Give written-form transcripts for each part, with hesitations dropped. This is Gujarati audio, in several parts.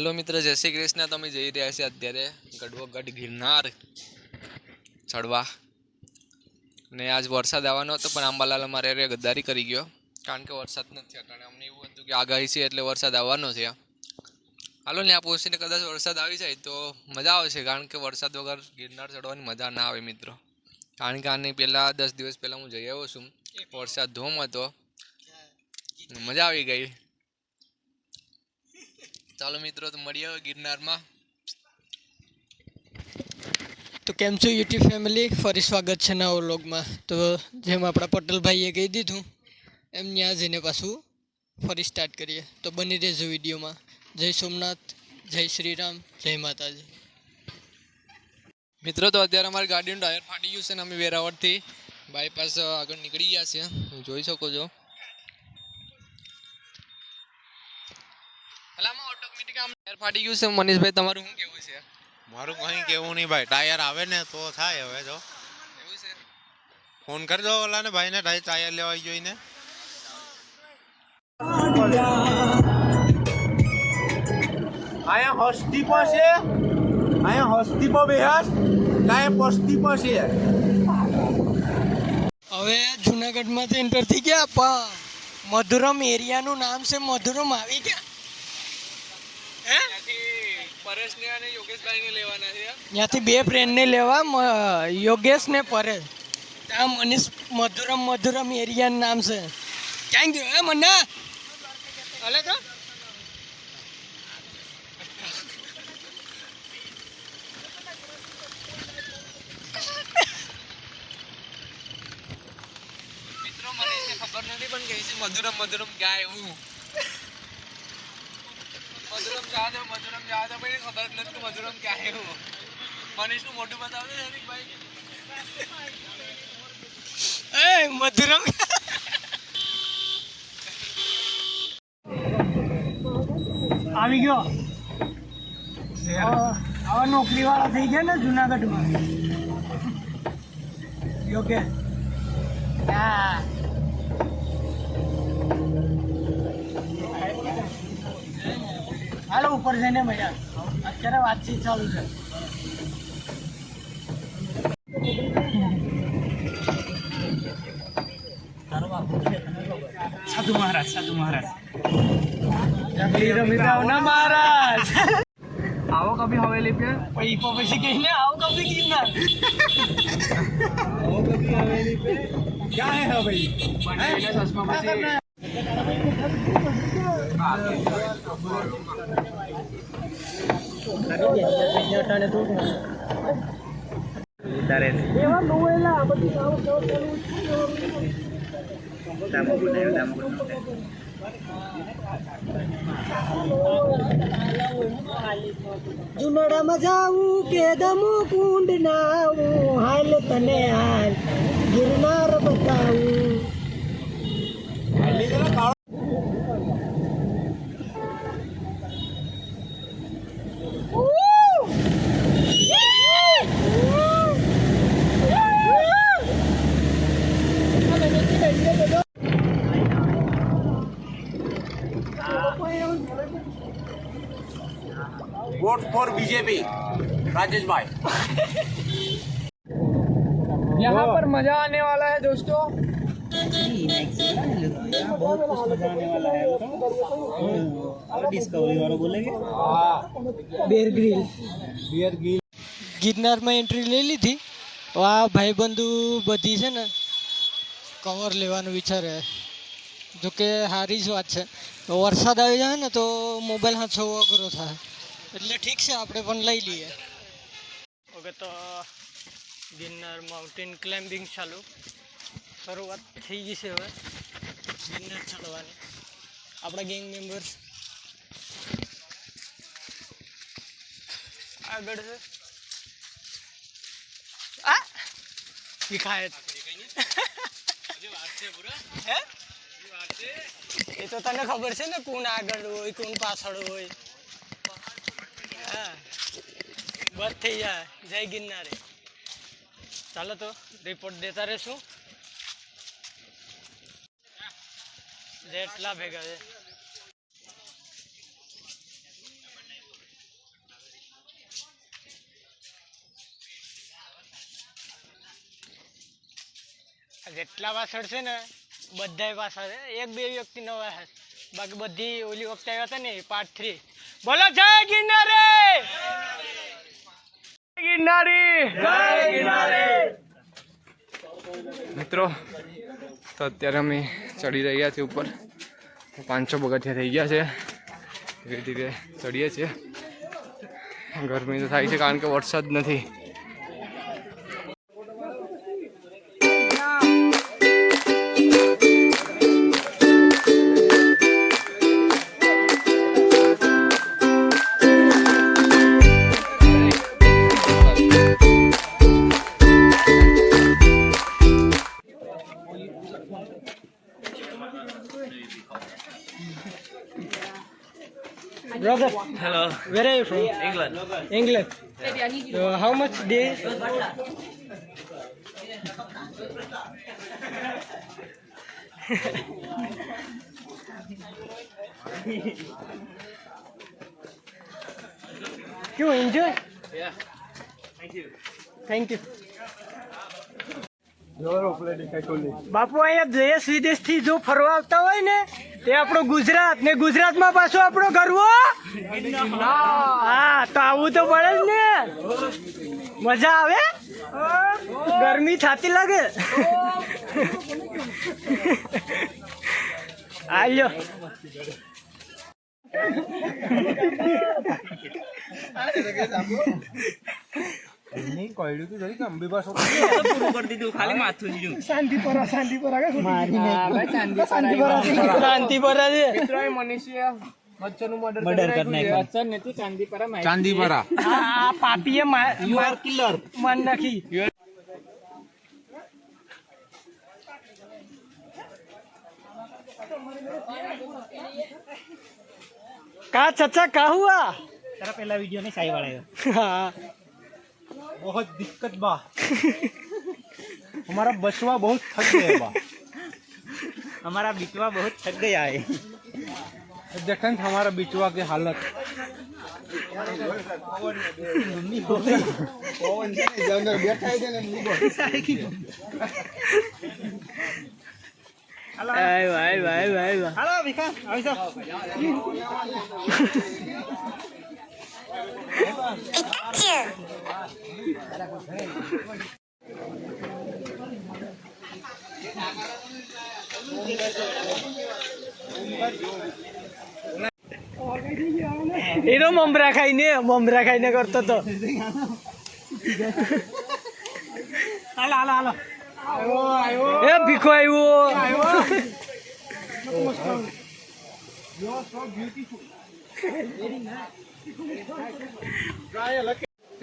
हेलो मित्र, जय श्री कृष्ण। तो अमे जई रह्या छीए अत्यारे गढ़वगढ़ गिरनार चढ़वा ने आज वरसाद आवવાનો हतो पण अंबालाल अमारे रे गद्दारी करी गयो कारण के वरसाद नथी कारण अમને એવું હતું કે આગાહી છે એટલે વરસાદ આવવાનો છે। હાલો ને આ પહોંચીને કદાચ વરસાદ આવી જાય તો મજા આવશે કારણ કે વરસાદ વગર गिरनार ચડવાની મજા ના આવે મિત્રો। કારણ કે આની પહેલા 10 દિવસ પહેલા હું જઈ આવ્યો છું, વરસાદ ધોમ હતો, મજા આવી ગઈ। ચાલો મિત્રો તો મળીએ गिरनार में। तो केम छो यूट्यूब फैमिली, फरी स्वागत है नवा व्लॉग में। तो जेम अपना पटेल भाईए कही दीधुं एम न्या जईने पाछुं फरी स्टार्ट करिए। तो बनी रहेजो विडियो में। जय सोमनाथ, जय श्री राम, जय माताजी। मित्रों तो अत्यारे अमारी गाडीनुं टायर फाटी गयुं छे ने अमे वेरावळथी बायपास आगळ निकળી ગયા છે, જોઈ શકો છો। हलामा ऑटोमेटिक आम टायर फाटी गयुं छे। मनीष भाई તમારું શું કહેવું છે? मारू कहीं केवू नहीं भाई, टायर आवे ने तो थाय हवे जो એવું છે। फोन कर दो ओला ने भाई ने टायर लेवा आई जोईने। आया हस्ती पासे आया हस्ती पर बेहस काय पस्ती पासे हवे जूनागढ़ में तो एंटर थी गया पण मधुरम एरिया नु नाम से मधुरम आवी गया हैं। પરેશ ને અને યોગેશ ભાઈ ને લેવાના છે। ત્યાંથી બે ફ્રેન્ડ ને લેવા, યોગેશ ને પરેશ। ત્યાં મનીષ મધુરમ મધુરમ એરિયા નામ છે। ક્યાં ગયો હે મન્ના? અલે તો મિત્રો મनीष ને ખબર નથી પણ કહે છે મધુરમ મધુરમ ક્યાં આવ્યું। मधुरम जादव भाई खबर नहीं कि मधुरम क्या है वो। मनीष को मोटू बताओ दे हरिक भाई। ए मधुरम આવી ગયો। આવા નોકરી વાળા થઈ ગયા ને જુનાગઢ માં। યોગે હાલો ઉપર જઈને મળ્યા। અત્યારે વાતચીત ચાલુ છે। સાધુ મહારાજ महाराज आओ कभी हवेली पे। પછી કહીને આવો કभी गिरनार आओ कभी हवेली पे क्या है भाई चश्मा પછી જુનાડા માં જાવું કે દમુ કુંડ નાવું, હાલ તને હાલ ગિરનાર બતાવું। वोट फॉर बीजेपी राजेश भाई। यहाँ पर मजा आने वाला है दोस्तों। बहुत कुछ मजा आने वाला है। और डिस्कवरी वाला बोलेंगे બેર ગ્રીલ ગિરનાર માં એન્ટ્રી લઈ લીધી। આ ભાઈબંધુ બધી છે ને કવર લેવાનું વિચારે, જો કે સારી જ વાત છે। વરસાદ આવી જાય ને તો મોબાઈલ હાથો અઘરો થાય, એટલે ઠીક છે આપણે પણ લઈ લઈએ। ઓકે તો गिरनार माउंटेन क्लाइम्बिंग चालू शुरुआत थी गई है। हवे गिरनार चढ़वानी अपना गैंग मेम्बर्स આગળ છે। આ વિખાયત એ તો તને ખબર છે ને કોણ આગળ હોય કોણ પાછળ હોય। હા બસ થઈ જાય। જય गिरनार। ચાલો તો રિપોર્ટ દેતા રહેશું જેટલા ભેગા છે। જેટલા વાસણ છે ને બધાય પાછા છે, એક બે વ્યક્તિ નવા છે, બાકી બધી ઓલી વખતે આવ્યા હતા ને પાર્ટ 3. બોલો જય ગિરનારી, મિત્રો તો અત્યારે અમે ચડી રહ્યા છીએ ઉપર, 500 પગથિયા થઈ ગયા છે, ધીરે ધીરે ચડીએ છીએ. ગરમી તો થાય છે કારણ કે વરસાદ નથી. Brother, Hello. where are you from? England. England. So how much day? You enjoy? Yeah. Thank you. Thank you. બાપુ અહીંયા દેશ વિદેશ થી જો ફરવા આવતા હોય ને તે આપણો ગુજરાત ને ગુજરાતમાં પાછો આપણો ગરવો. હા તો આવું તો પડે જ ને, મજા આવે, ગરમી થાતી લાગે. આલ્યો ચાંદીપરા પાપીએ માર નાખી. का चाचा का हुआ? तेरा पहला वीडियो नहीं सही वाला है. हाँ बहुत दिक्कत बा. हमारा बचवा बहुत थक गया बा. हमारा बिटवा बहुत थक गया है. देखन हमारा बिचवा की हालत. हेलो विकास ऐसा એનો મમરા ખાઈને કરતો તો. હાલો હાલો હાલો એ ભીખો આવ્યો.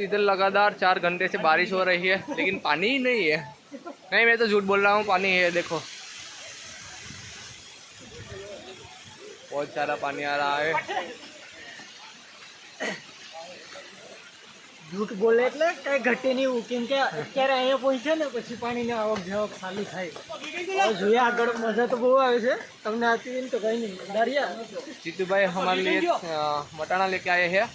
इधर लगातार 4 घंटे से बारिश हो रही है लेकिन पानी ही नहीं है. नहीं, मैं तो झूठ बोल रहा हूँ, पानी है. देखो बहुत सारा पानी आ रहा है. જૂઠ બોલે એટલે કઈ ઘટે નહીં એવું, કેમ કે અત્યારે અહીંયા પહોંચે ને પછી પાણીની આવક જાવક ચાલુ થાય. હવે જોઈએ આગળ, મજા તો બહુ આવે છે. તમને આતી હોય ને તો કઈ નહીં. દરિયા जीतू भाई हमारे लिए मटाना लेके आए हैं.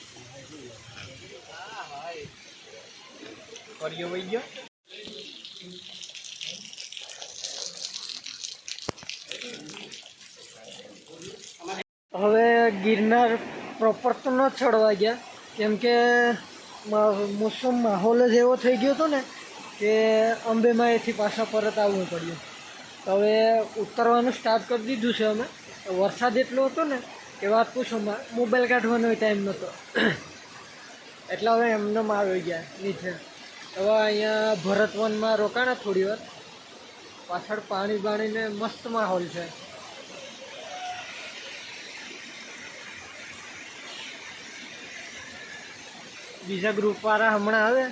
और ये भैया હવે ગિરનાર પ્રોપર તો ન ચડવા ગયા, કેમ કે મોસમ માહોલ જ એવો થઈ ગયો હતો ને કે અંબેમાએથી પાછા પરત આવવું પડ્યું. તો હવે ઉતરવાનું સ્ટાર્ટ કરી દીધું છે અમે. વરસાદ એટલો હતો ને કે વાત પૂછોમાં, મોબાઈલ કાઢવાનો ટાઈમ નહોતો, એટલે હવે એમને આવી ગયા નીચે. હવે અહીંયા ભરતવનમાં રોકાણા થોડી વાર, પાછળ પાણી બાણીને મસ્ત માહોલ છે. બીજા ગ્રુપ વાળા હમણાં આવે.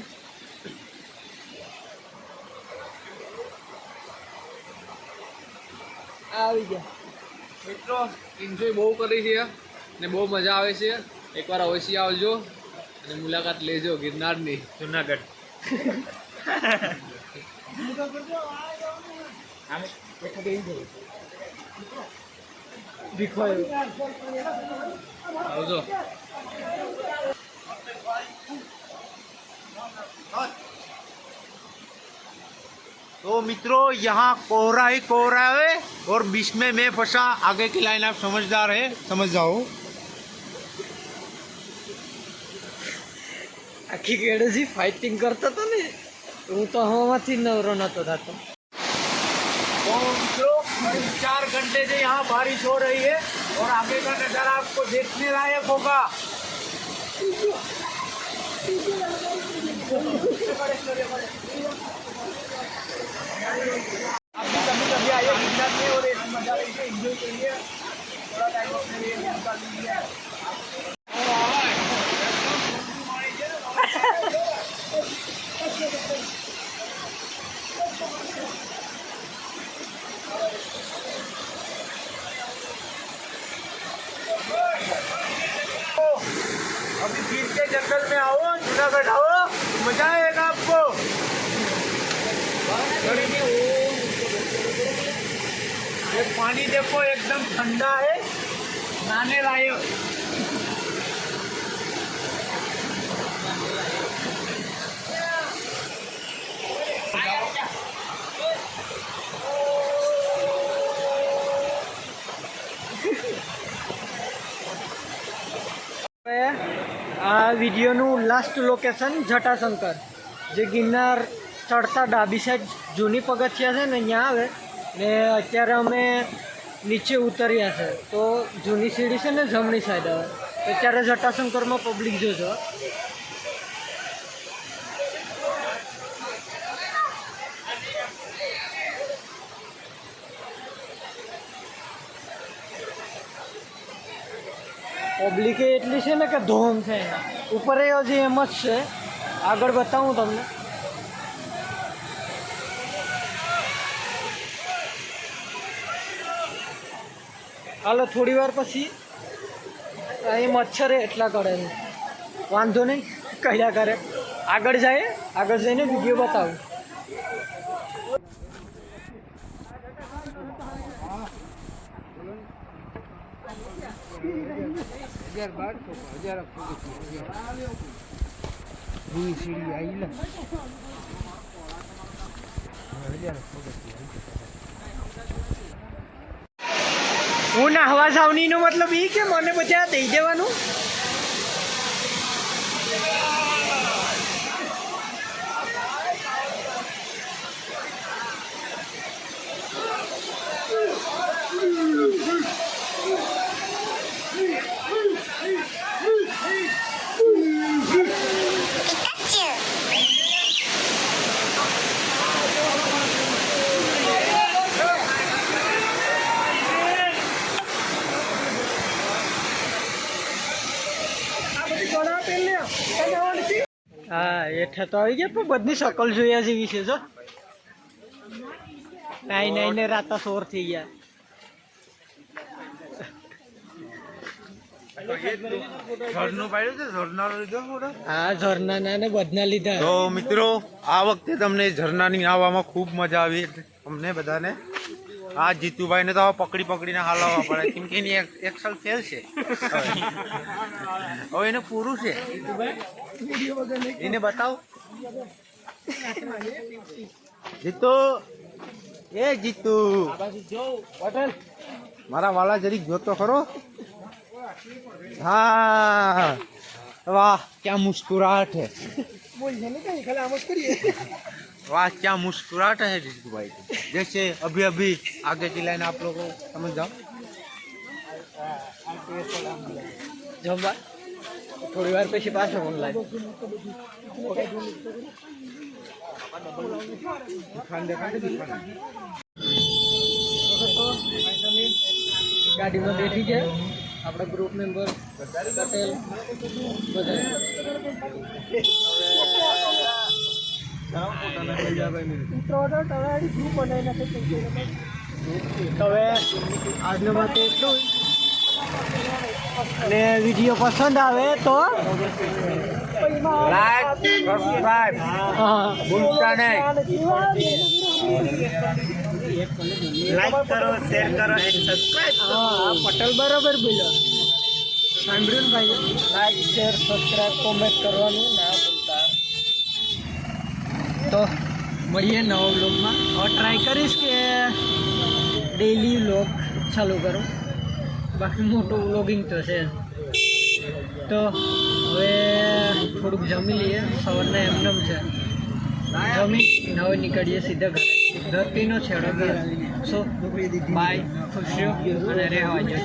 આવી ગયા મિત્રો. એન્જોય બહુ કરી છે ને બહુ મજા આવે છે. એકવાર અવશ્ય આવજો અને મુલાકાત લેજો ગિરનારની. जूनागढ़ ભીખવાયો આવજો. तो मित्रों यहाँ कोहरा ही कोहरा है और बीच में मैं फंसा। आगे की लाइन आप समझदार है, समझ जाओ। આખી ગેડેજી ફાઇટિંગ કરતો હતો ને, હું તો હવામાંથી નવરો નતો થતો. तो मित्रों करीब 4 घंटे से यहाँ बारिश हो रही है और आगे का नज़ारा आपको देखने लायक होगा। आप भी कभी कभी आइए गिरनार में और ऐसी मजा लीजिए, एंजॉय करिए, थोड़ा टाइम अपने लिए निकाल लीजिए। अभी गिर के जंगल में आओ, जूनागढ़ आओ, मजा आएगा आपको। ये पानी देखो एकदम ठंडा है, नहाने लायक। આ વિડીયોનું લાસ્ટ લોકેશન જટાશંકર, જે ગિરનાર ચડતા ડાબી સાઈડ જૂની પગથિયા છે ને, અહીંયા આવે ને. અત્યારે અમે નીચે ઉતર્યા છે, તો જૂની સીડી છે ને જમણી સાઈડ આવે. અત્યારે જટાશંકરમાં પબ્લિક જોજો. પબ્લિક એટલી છે ને કે ધોમ છે. ઉપર હજી એમ જ છે, આગળ બતાવું તમને. હાલો થોડી વાર પછી અહીં મચ્છર એટલા કરે છે, વાંધો નહીં, કયા કરે. આગળ જાય, આગળ જઈને વિડીયો બતાવું. હું નાહવા જાવની નો મતલબ એ કે મને બધા દઈ દેવાનું. હા, હેઠે તો આવી ગયા, પણ બધી શકલ જોયા જેવી છે. જો નાઈ નાઈને રાતા સોર થઈ ગયા. હા, ઝરણા ને બધા લીધા. તો મિત્રો આ વખતે તમને ઝરણાની નાહવામાં ખૂબ મજા આવી અમને બધાને. આ જીતુભાઈને તો પકડી પકડીને હાલવા પડે, કેમ કે એની એક્સલ ફેલ છે. હવે એને પૂરું છે, એને બતાવો. જીતુ, એ જીતુ, મારા વાલા જરીક જોતો ખરો. हाँ, वाह क्या मुस्कुराहट है, वाह क्या मुस्कुराहट है जीतू भाई. जैसे अभी अभी आगे की लाइन आप लोगों समझ जाओ. જમવા થોડી વાર પછી પાછો ઓનલાઈન. ગાડીમાં બેઠી ગયા આપણા ગ્રુપ મેમ્બર પટેલ બધા. હવે આજનો માટે એટલું. અને વિડીયો પસંદ આવે તો लाइक सब्सक्राइब भूलता नहीं. लाइक करो, शेयर करो, एक सब्सक्राइब. હા, પટેલ બરાબર બોલ્યો. સાંભળ્યું ને ભાઈ? લાઈક, શેર, સબસ્ક્રાઈબ, કોમેન્ટ કરવાનું ના ભૂલતા. તો મળીએ નવા વ્લોગમાં. હવે ટ્રાય કરીશ કે ડેઈલી વ્લોગ ચાલુ કરું, બાકી મોટું વ્લોગિંગ તો છે જ. તો હવે થોડુંક જમી લઈએ, સવારના એમનેમ છે. જમી હવે નીકળીએ સીધા ઘરે. ધરતીનો છેડો ઘર. સો બાય, ખુશ રહ્યો અને રહેવા જજો.